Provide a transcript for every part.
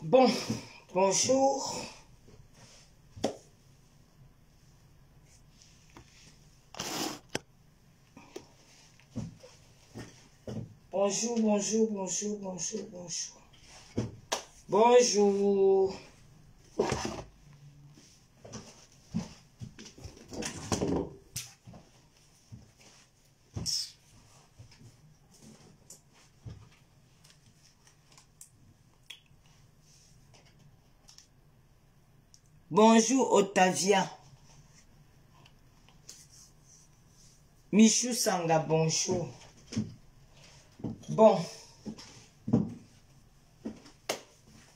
Bon, bonjour. Bonjour, bonjour, bonjour, bonjour, bonjour. Bonjour. Bonjour, Otavia. Michou Sanga, bonjour. Bon.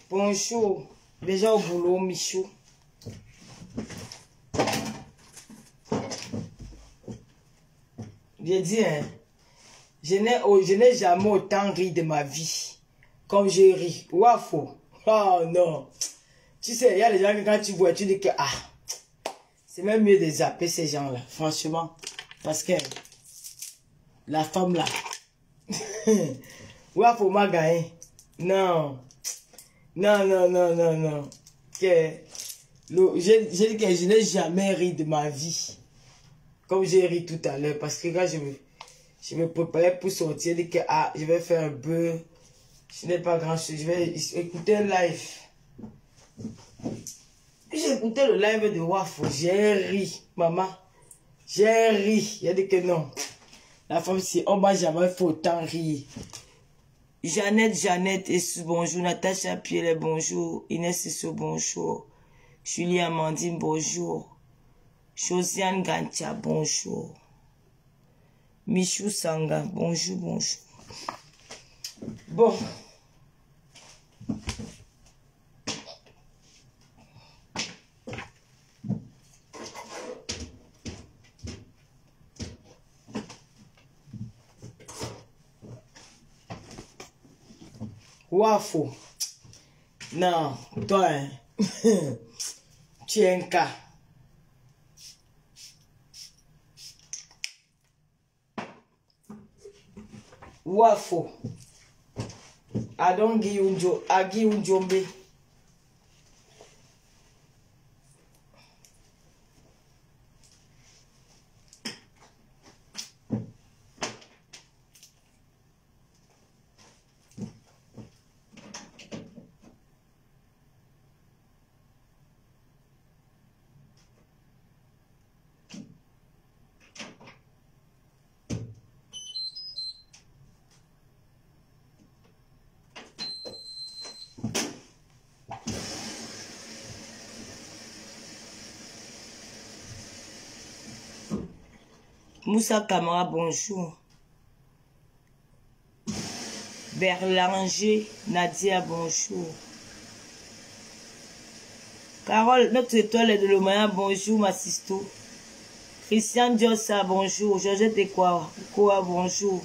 Bonjour. Déjà au boulot, Michou. J'ai dit, hein, je n'ai jamais autant ri de ma vie. Comme je ris. Wafo. Oh non. Tu sais, il y a des gens que quand tu vois, tu dis que ah, c'est même mieux de zapper ces gens-là, franchement. Parce que la femme là, Wafo m'a gagné. Non. Non, non, non, non, non. J'ai dit que je n'ai jamais ri de ma vie. Comme j'ai ri tout à l'heure. Parce que quand je me préparais pour sortir, je dis que ah, je vais faire un peu. Je n'ai pas grand chose. Je vais écouter un live. J'ai écouté le live de Wafo. J'ai ri, maman. J'ai ri. Il a dit que non. La femme, si on m'a jamais fait autant rire. Jeannette, bonjour. Natacha Pierre, bonjour. Inès, bonjour. Julie Amandine, bonjour. Josiane Gantia, bonjour. Michou Sanga, bonjour, bonjour. Bon. Wafo. Non, toi, hein. Tu es un cas. Wafo. Adongi unjo, agi unjombe. Moussa Kamara, bonjour. Berlanger, Nadia, bonjour. Carole, notre étoile est de l'Omaya, bonjour, ma sisto. Christian Diossa, bonjour. Georgette Ekwa, bonjour.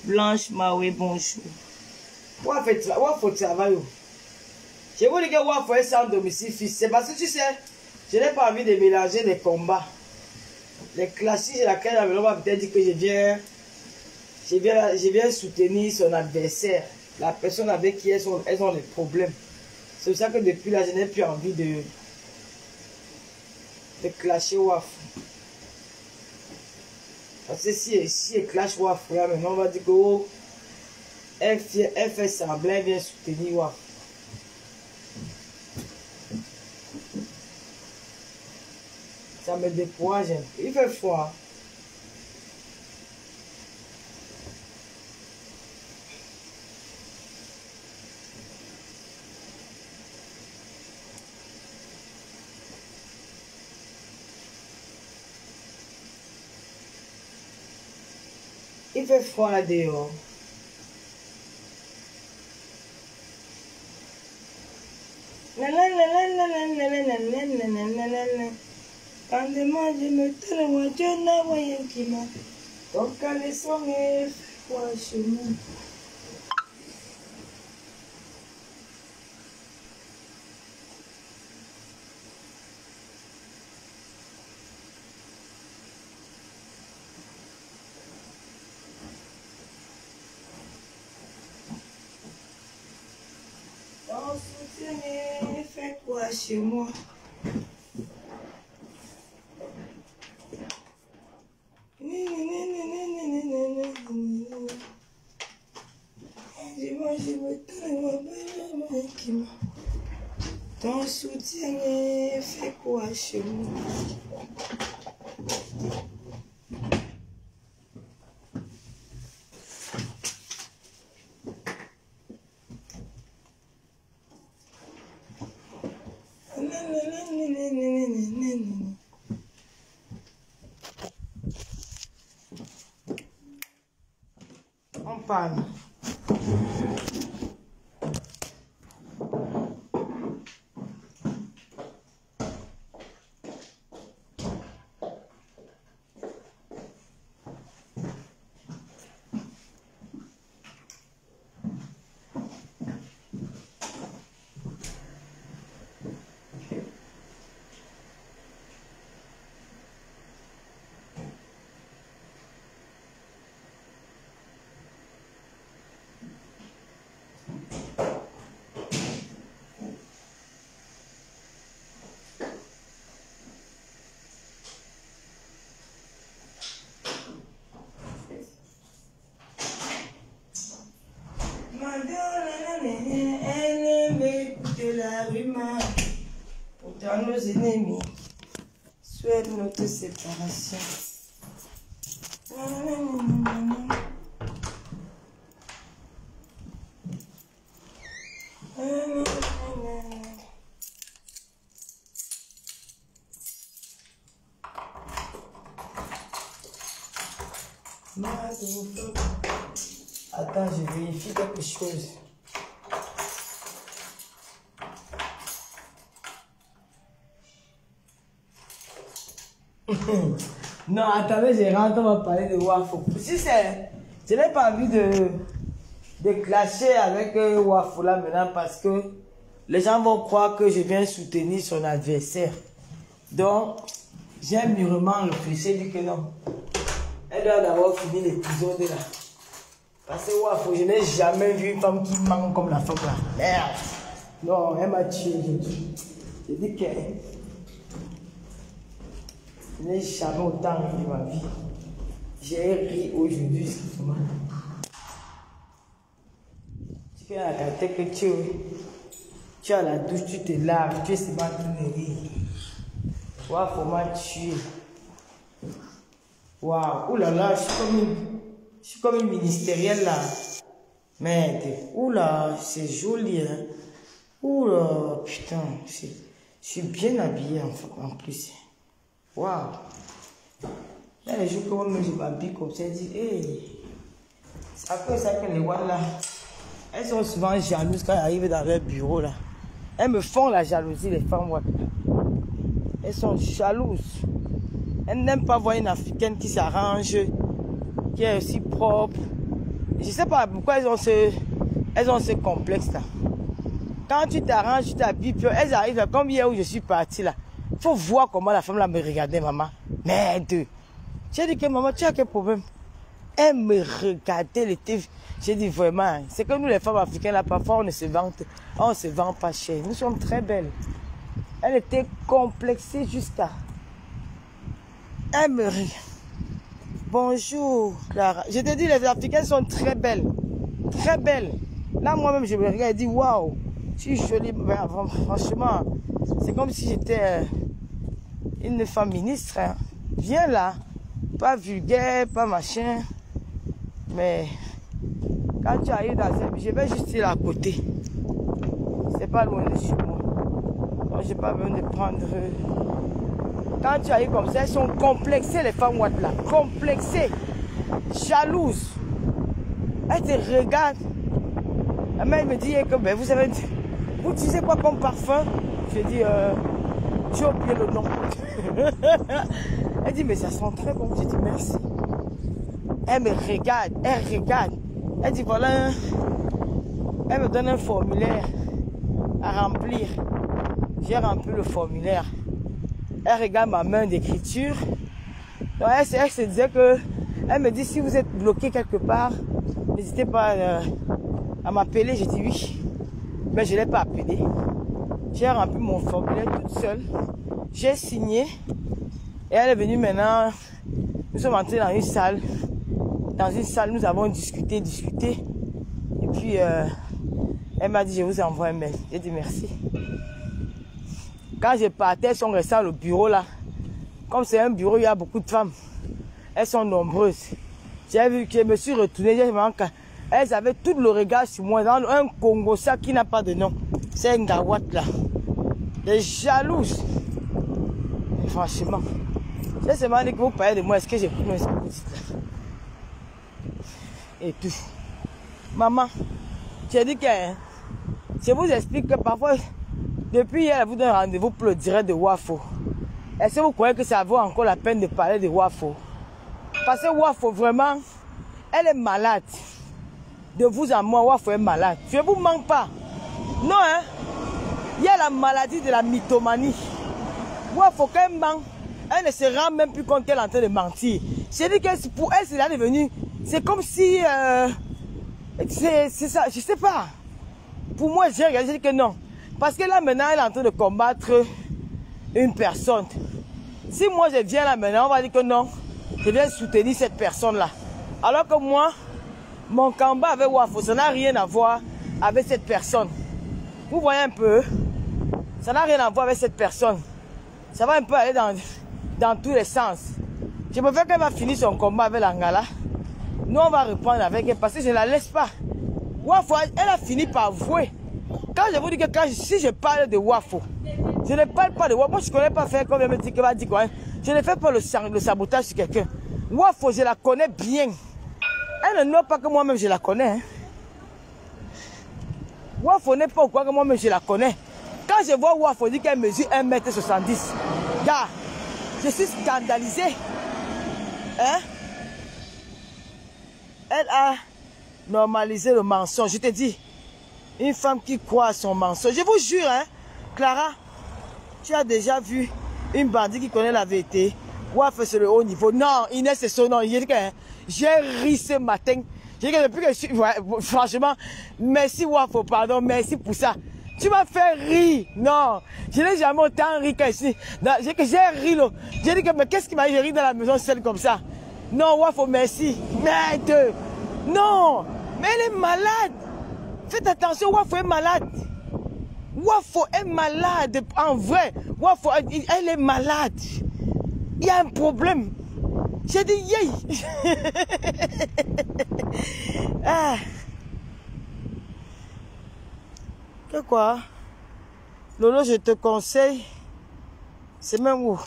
Blanche Maoué, bonjour. Faut travailler. Je vous dis que Wafo est sans domicile fixe. C'est parce que tu sais, je n'ai pas envie de mélanger les combats. Les classiques, laquelle on va peut-être dire que je viens soutenir son adversaire. La personne avec qui elles ont des problèmes. C'est pour ça que depuis là, je n'ai plus envie de clasher Wafo. Parce que si elle clash Wafo, là, maintenant on va dire que oh, elle fait semblant, elle vient soutenir Wafo. Ça me décourage. Il fait froid. Il fait froid là dehors. Quand moi je me tourne, moi je n'ai rien qui m'a. Donc quand les sons est froid chez nous. Ton soutien fait quoi chez moi? Ton soutien fait quoi chez moi? On parle. Elle m'écoute la rumeur. Pourtant nos ennemis souhaitent notre séparation. Attends, je vérifie quelque chose. Non, attendez, je rentre, on va parler de Wafo. Si c'est... Je n'ai pas envie de clasher avec Wafo là maintenant parce que les gens vont croire que je viens soutenir son adversaire. Donc, j'ai mûrement réfléchi et dit que non. Elle doit d'abord finir l'épisode là. Parce que Wafo, je n'ai jamais vu une femme qui manque comme la femme là. Merde. Non, elle m'a tué. J'ai dit que je n'ai jamais autant ri de ma vie. J'ai ri aujourd'hui, excuse-moi. Tu fais la tête que tu as la douche, tu te laves, tu es seulement en train de rire. Wafo m'a tué. Waouh, oulala, je suis comme une ministérielle là. Merde, oula, c'est joli hein. Oula, putain, je suis bien habillé en plus. Waouh. Là, les jours que moi je m'habille comme ça, je dis, hey, c'est à cause ça que les Wallahs là, elles sont souvent jalouses quand elles arrivent dans leur bureau là. Elles me font la jalousie, les femmes Wallahs. Elles sont jalouses. Elle n'aime pas voir une Africaine qui s'arrange, qui est aussi propre. Je ne sais pas pourquoi elles ont ce complexe-là. Quand tu t'arranges, tu t'habilles, elles arrivent comme hier où je suis partie là. Il faut voir comment la femme là me regardait, maman. Merde. J'ai dit que maman, tu as quel problème? Elle me regardait, elle était... J'ai dit vraiment, c'est que nous les femmes africaines là, parfois on se vend pas cher. Nous sommes très belles. Elle était complexée jusqu'à... Elle me regarde. Bonjour, Clara. Je te dis, les Africaines sont très belles. Très belles. Là, moi-même, je me regarde et dis, waouh, je suis jolie. Franchement, c'est comme si j'étais une femme ministre. Hein. Viens là. Pas vulgaire, pas machin. Mais quand tu arrives dans un... Je vais juste ir à côté. C'est pas loin de chez moi. Donc, je n'ai pas besoin de prendre... Quand tu arrives comme ça, elles sont complexées, les femmes ouates là. Complexées. Jalouses. Elles te regardent. La mère me dit que ben, vous utilisez quoi comme parfum? Je dis, j'ai oublié le nom. Elle dit, mais ça sent très bon. Je dis, merci. Elle me regarde, elle regarde. Elle dit, voilà, elle me donne un formulaire à remplir. J'ai rempli le formulaire. Elle regarde ma main d'écriture. Donc elle se disait que, elle me dit, si vous êtes bloqué quelque part, n'hésitez pas à m'appeler. J'ai dit oui. Mais je ne l'ai pas appelé. J'ai rempli mon formulaire toute seule. J'ai signé. Et elle est venue maintenant. Nous sommes entrés dans une salle. Dans une salle, nous avons discuté. Et puis, elle m'a dit, je vous envoie un mail. J'ai dit merci. Quand je partais, elles sont restées dans le bureau là. Comme c'est un bureau, il y a beaucoup de femmes. Elles sont nombreuses. J'ai vu que je me suis retournée. Elles avaient tout le regard sur moi. Dans un Congo, ça qui n'a pas de nom. C'est un Gawat là. Les jalouses. Et franchement. J'ai seulement dit que vous parlez de moi. Est-ce que j'ai pris mes petite là? Et tout. Maman, j'ai dit que je vous explique que parfois, depuis hier, elle vous donne rendez-vous pour le direct de Wafo. Est-ce que vous croyez que ça vaut encore la peine de parler de Wafo? Parce que Wafo, vraiment, elle est malade. De vous à moi, Wafo est malade. Je ne vous mens pas. Non, hein. Il y a la maladie de la mythomanie. Wafo, quand elle ment, elle ne se rend même plus compte qu'elle est en train de mentir. J'ai dit que pour elle, c'est là devenu... C'est comme si... c'est ça, je ne sais pas. Pour moi, j'ai regardé, j'ai dit que non. Parce que là, maintenant, elle est en train de combattre une personne. Si moi, je viens là maintenant, on va dire que non. Je viens soutenir cette personne-là. Alors que moi, mon combat avec Wafo, ça n'a rien à voir avec cette personne. Vous voyez un peu? Ça n'a rien à voir avec cette personne. Ça va un peu aller dans tous les sens. Je préfère qu'elle va finir son combat avec l'Angala. Nous, on va reprendre avec elle parce que je ne la laisse pas. Wafo, elle a fini par avouer. Quand je vous dis que si je parle de Wafo, je ne parle pas de Wafo. Moi, je ne connais pas faire comme elle me dit que va dire quoi. Je ne fais pas le sabotage sur quelqu'un. Wafo, je la connais bien. Elle ne note pas que moi-même, je la connais. Hein. Wafo n'est pas au courant que moi-même, je la connais. Quand je vois Wafo dire qu'elle mesure 1m70, gars, je suis scandalisé. Hein? Elle a normalisé le mensonge. Je te dis, une femme qui croit à son mensonge. Je vous jure, hein, Clara, tu as déjà vu une bandit qui connaît la vérité. Wafo, c'est le haut niveau. Non, Inès, c'est son nom. J'ai ri ce matin. J'ai dit que depuis que je suis... Ouais, franchement, merci Wafo, pardon, merci pour ça. Tu m'as fait rire. Non, je n'ai jamais autant ri qu'ici. J'ai ri, là. J'ai dit que, mais qu'est-ce qui m'a dit? J'ai ri dans la maison seule comme ça. Non, Wafo, merci. Merde. Non, mais elle est malade. Faites attention, Wafo est malade. Wafo est malade, en vrai. Wafo, elle est malade. Il y a un problème. J'ai dit, yay. Ah. Que quoi? Lolo, je te conseille. C'est même où?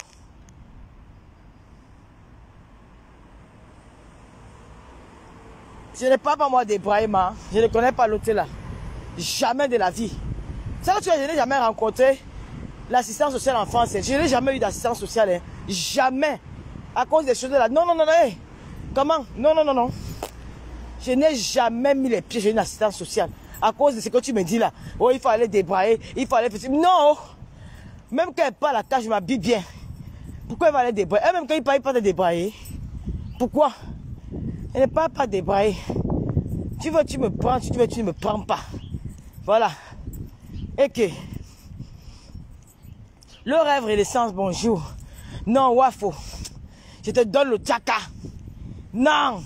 Je n'ai pas moi des Brahima. Je ne connais pas l'hôtel là. Jamais de la vie. Ça, tu vois, je n'ai jamais rencontré l'assistance sociale en France. Je n'ai jamais eu d'assistance sociale. Hein. Jamais. À cause des choses là. Non, non, non, non. Hey. Comment? Non, non, non, non. Je n'ai jamais mis les pieds chez une assistante sociale. À cause de ce que tu me dis là. Oh, il faut aller débrayer. Il faut aller faire... Non. Même quand elle parle à la cage, je m'habille bien. Pourquoi elle va aller débrayer? Et même quand il parle, il pas de débrayer. Pourquoi? Elle ne parle pas débrayer. Tu veux, tu me prends. Tu veux, tu ne me prends pas. Voilà. Et que... Le rêve renaissance, bonjour. Non, Wafo. Je te donne le tchaka. Non.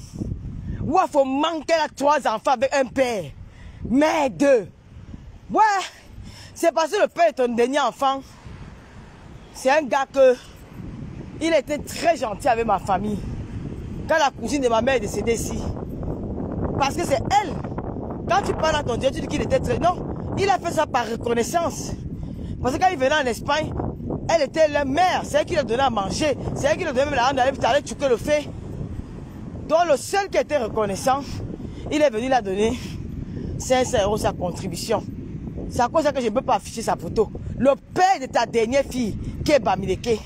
Wafo manquait là 3 enfants avec un père. Mais 2. Ouais. C'est parce que le père est ton dernier enfant. C'est un gars que... Il était très gentil avec ma famille. Quand la cousine de ma mère est décédée ici. Parce que c'est elle. Quand tu parles à ton Dieu, tu dis qu'il était très... Non. Il a fait ça par reconnaissance. Parce que quand il venait en Espagne, elle était la mère. C'est elle qui lui a donné à manger. C'est elle qui lui a donné la rendre d'aller tuer le fait. Donc le seul qui était reconnaissant, il est venu la donner 500 € sa contribution. C'est à cause de ça que je ne peux pas afficher sa photo. Le père de ta dernière fille, qui est Bamileke.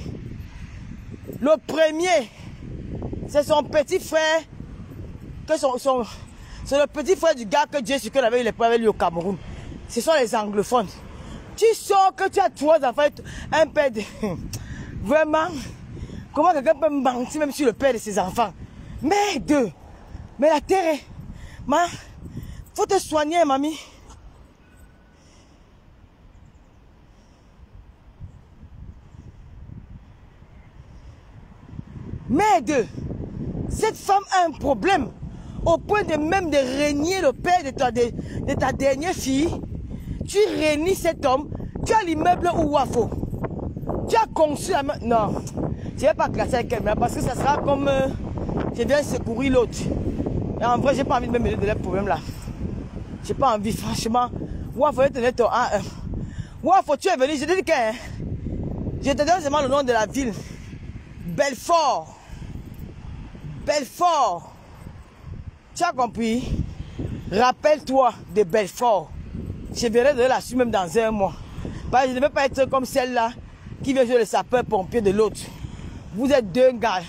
Le premier, c'est son petit frère. C'est le petit frère du gars que Dieu sait qu'il avait eu les problèmes avec lui au Cameroun. Ce sont les anglophones. Tu sens que tu as 3 enfants, un père de... Vraiment, comment quelqu'un peut mentir même sur le père de ses enfants? Mais 2. Mais la terre est... Faut te soigner, mamie. Mais 2. Cette femme a un problème. Au point de même de régner le père de ta dernière fille. Tu régnes cet homme. Tu as l'immeuble ou Wafo. Tu as conçu la... Non. Je ne vais pas classer avec elle, parce que ça sera comme... je viens secourir l'autre. Et en vrai, je n'ai pas envie de me mêler de leurs problèmes là. Je n'ai pas envie, franchement. Wafo, je te donne ton A1. Wafo, tu es venu, je te dis que... Je te donne seulement le nom de la ville. Belfort. Belfort. Tu as compris? Rappelle-toi de Belfort. Je verrai donner la suite même dans 1 mois. Parce que je ne veux pas être comme celle-là qui vient jouer le sapeur-pompier de l'autre. Vous êtes 2 gars.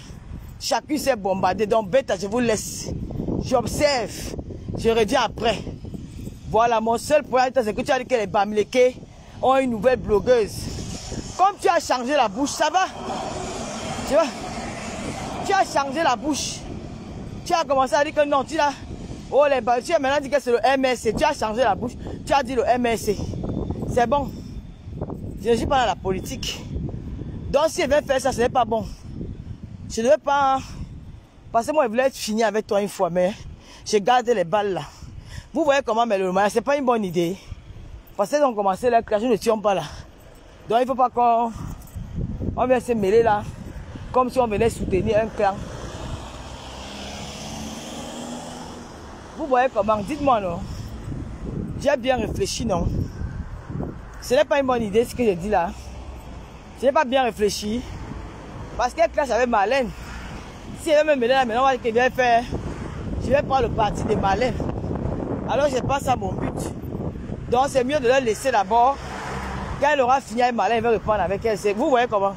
Chacun s'est bombardé. Donc, bête, je vous laisse. J'observe. Je reviens après. Voilà, mon seul problème, c'est que tu as dit que les Bamileke ont une nouvelle blogueuse. Comme tu as changé la bouche, ça va? Tu vois? Tu as changé la bouche. Tu as commencé à dire que non, tu as... Oh, tu as maintenant dit que c'est le MSC. Tu as changé la bouche. Tu as dit le MSC. C'est bon. Je ne suis pas dans la politique. Donc, si elle veut faire ça, ce n'est pas bon. Je ne veux pas... Parce que moi, je voulais être fini avec toi une fois, mais j'ai gardé les balles là. Vous voyez comment, mais le mariage, ce n'est pas une bonne idée. Parce qu'ils ont commencé là, que ne tuons pas là. Donc, il ne faut pas qu'on... On vient se mêler là. Comme si on venait soutenir un clan. Vous voyez comment? Dites-moi non. J'ai bien réfléchi, non? Ce n'est pas une bonne idée ce que je dis là. Je n'ai pas bien réfléchi. Parce qu'elle classe avec Marlène. Si elle veut me mêler là, maintenant, on va dire qu'elle vient faire. Je vais prendre le parti de Marlène. Alors je pense à mon but. Donc c'est mieux de la laisser d'abord. Quand elle aura fini avec Marlène, elle va reprendre avec elle. Vous voyez comment?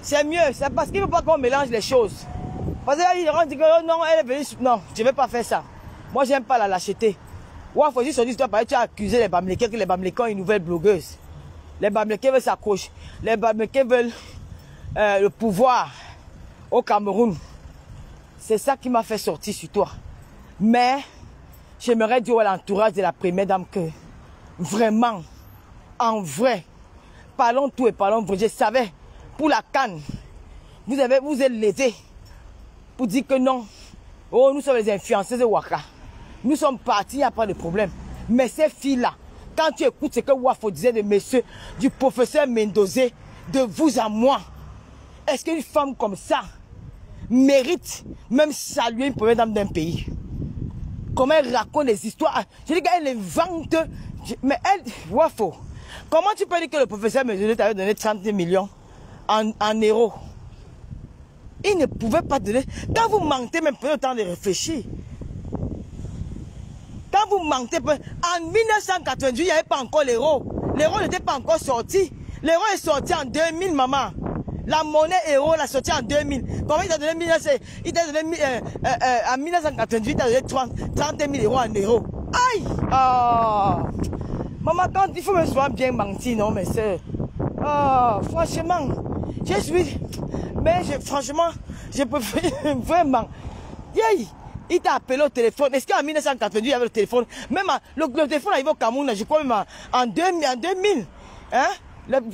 C'est mieux. C'est parce qu'il ne faut pas qu'on mélange les choses. Parce que dit que oh, non, elle est venue. Non, je ne vais pas faire ça. Moi, j'aime pas la lâcheté. Ouais, il faut juste se dire, tu as accusé les Bamileke que les Bamileke ont une nouvelle blogueuse. Les Bamileke veulent s'accrocher. Les Bamileke veulent le pouvoir au Cameroun. C'est ça qui m'a fait sortir sur toi. Mais, j'aimerais dire à l'entourage de la première dame que, vraiment, en vrai, parlons tout et parlons vrai. Je savais, pour la canne, vous êtes levés pour dire que non. Oh, nous sommes les influenceurs de Waka. Nous sommes partis, il n'y a pas de problème. Mais ces filles-là, quand tu écoutes ce que Wafo disait de monsieur, du professeur Mendozé, de vous à moi, est-ce qu'une femme comme ça mérite même saluer une première dame d'un pays? Comment elle raconte des histoires? Je dis qu'elle invente. Mais elle, Wafo, comment tu peux dire que le professeur Mendozé t'avait donné 30 millions en euros? Il ne pouvait pas donner. Quand vous mentez, même prenez le temps de réfléchir. Quand vous mentez, en 1998, il n'y avait pas encore l'euro. L'euro n'était pas encore sorti. L'euro est sorti en 2000, maman. La monnaie euro l'a sorti en 2000. Comment il t'a donné 1900? Il t'a donné en 1998, il t'a donné 30 000 euros en euros. Aïe! Oh. Maman, quand il faut me souvent bien mentir, non, mes soeurs. Oh, franchement, je suis. Mais franchement, je peux vraiment. Yay! Il t'a appelé au téléphone. Est-ce qu'en 1998, il y avait le téléphone? Même le téléphone arrivé au Cameroun, je crois même en 2000. Hein?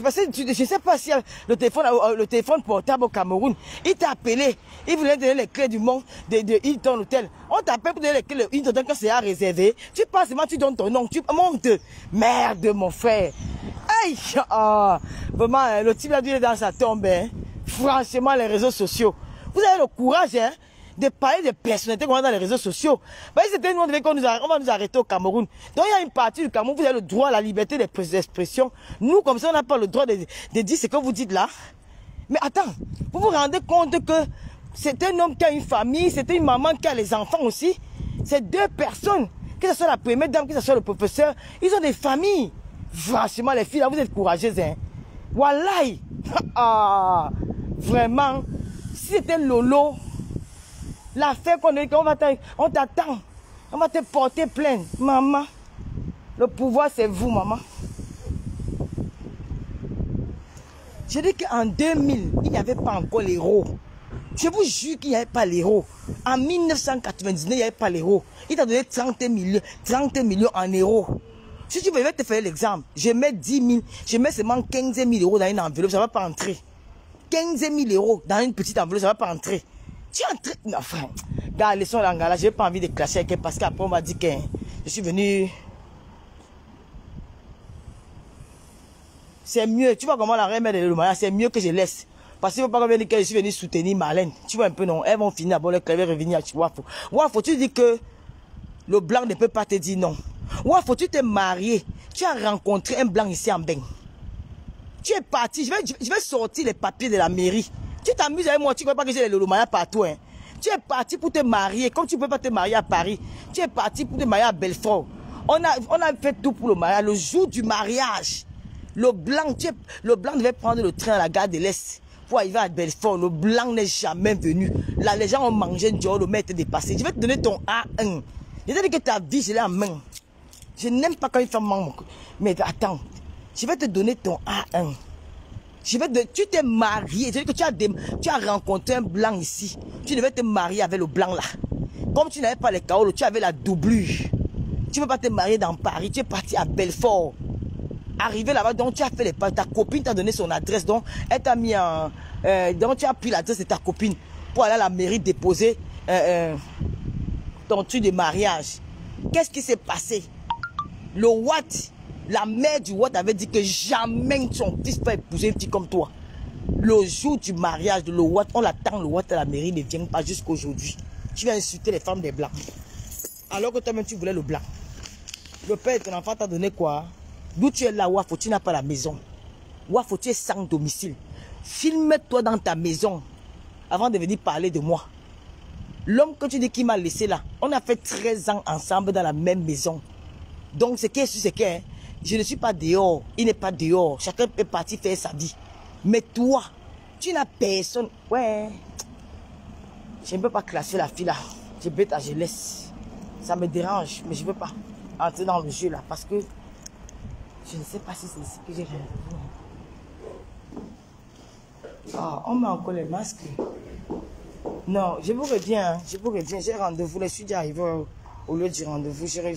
Parce que je ne sais pas si le téléphone portable au Cameroun, il t'a appelé, il voulait donner les clés du monde de Hilton Hotel. On t'appelle pour donner les clés de Hilton Hotel quand c'est à réserver. Tu passes seulement, tu donnes ton nom, tu montes. Merde, mon frère. Aïe! Oh, vraiment, le type là, il est dans sa tombe. Hein. Franchement, les réseaux sociaux. Vous avez le courage, hein? De parler de personnalités qu'on a dans les réseaux sociaux. Bah, c'était nous, on va nous arrêter au Cameroun. Donc, il y a une partie du Cameroun, vous avez le droit à la liberté d'expression. Nous, comme ça, on n'a pas le droit de dire ce que vous dites là. Mais attends, vous vous rendez compte que c'est un homme qui a une famille, c'est une maman qui a les enfants aussi. C'est deux personnes, que ce soit la première dame, que ce soit le professeur, ils ont des familles. Franchement, les filles, là, vous êtes courageuses, hein. Wallahi. Ah, vraiment, si c'était Lolo, l'affaire on t'attend. On va te porter plainte. Maman, le pouvoir c'est vous, maman. Je dis qu'en 2000, il n'y avait pas encore l'euro. Je vous jure qu'il n'y avait pas l'euro. En 1999, il n'y avait pas l'euro. Il t'a donné 30 millions en euros. Si tu veux, je vais te faire l'exemple. Je mets 10 000, je mets seulement 15 000 euros dans une enveloppe, ça ne va pas entrer. 15 000 euros dans une petite enveloppe, ça ne va pas entrer. Tu es en train... Non, frère. Gars, laissons l'angala. Je n'ai pas envie de clasher avec elle parce qu'après, on m'a dit que je suis venu... C'est mieux. Tu vois comment la reine met le mariage. C'est mieux que je laisse. Parce qu'il ne faut pas dire que je suis venu soutenir Marlène. Tu vois un peu, non? Elles vont finir d'abord, elles vont revenir à Wafo. Wafo, tu dis que le blanc ne peut pas te dire non. Wafo, tu t'es marié. Tu as rencontré un blanc ici en Beng. Tu es parti. Je vais sortir les papiers de la mairie. Tu t'amuses avec moi, tu ne crois pas que j'ai les lolomaya partout. Hein. Tu es parti pour te marier, comme tu ne peux pas te marier à Paris. Tu es parti pour te marier à Belfort. On a fait tout pour le mariage. Le jour du mariage, le blanc devait prendre le train à la gare de l'Est pour arriver à Belfort. Le blanc n'est jamais venu. Là, les gens ont mangé un jour, le maître est dépassé. Je vais te donner ton A1. Je t'ai dit que ta vie, je l'ai en main. Je n'aime pas quand une femme manque. Mais attends, je vais te donner ton A1. Tu t'es marié, c'est-à-dire que tu as rencontré un blanc ici. Tu devais te marier avec le blanc là. Comme tu n'avais pas les kaolos, tu avais la doublure. Tu ne peux pas te marier dans Paris, tu es parti à Belfort. Arrivé là-bas, donc tu as fait les pas. Ta copine t'a donné son adresse, donc elle t'a mis en... donc tu as pris l'adresse de ta copine pour aller à la mairie déposer ton truc de mariage. Qu'est-ce qui s'est passé? Le Watt, la mère du Watt avait dit que jamais son fils peut épouser une fille comme toi. Le jour du mariage de le Watt, on l'attend, le Watt à la mairie ne vient pas jusqu'aujourd'hui. Tu vas insulter les femmes des blancs. Alors que toi-même tu voulais le blanc. Le père de ton enfant t'a donné quoi? D'où tu es là, Wafo, tu n'as pas la maison. Wafo, tu es sans domicile. Filme-toi dans ta maison avant de venir parler de moi. L'homme que tu dis qui m'a laissé là, on a fait 13 ans ensemble dans la même maison. Donc, ce qui est sûr, c'est que je ne suis pas dehors. Il n'est pas dehors. Chacun peut partir faire sa vie. Mais toi, tu n'as personne. Ouais. Je ne peux pas classer la fille là. Je bête, je laisse. Ça me dérange, mais je ne veux pas entrer dans le jeu là parce que je ne sais pas si c'est ici que j'ai rendez-vous. Ah, on met encore les masques. Non, je vous reviens. Je vous reviens. J'ai rendez-vous. Je suis déjà arrivé au lieu du rendez-vous. Je reviens.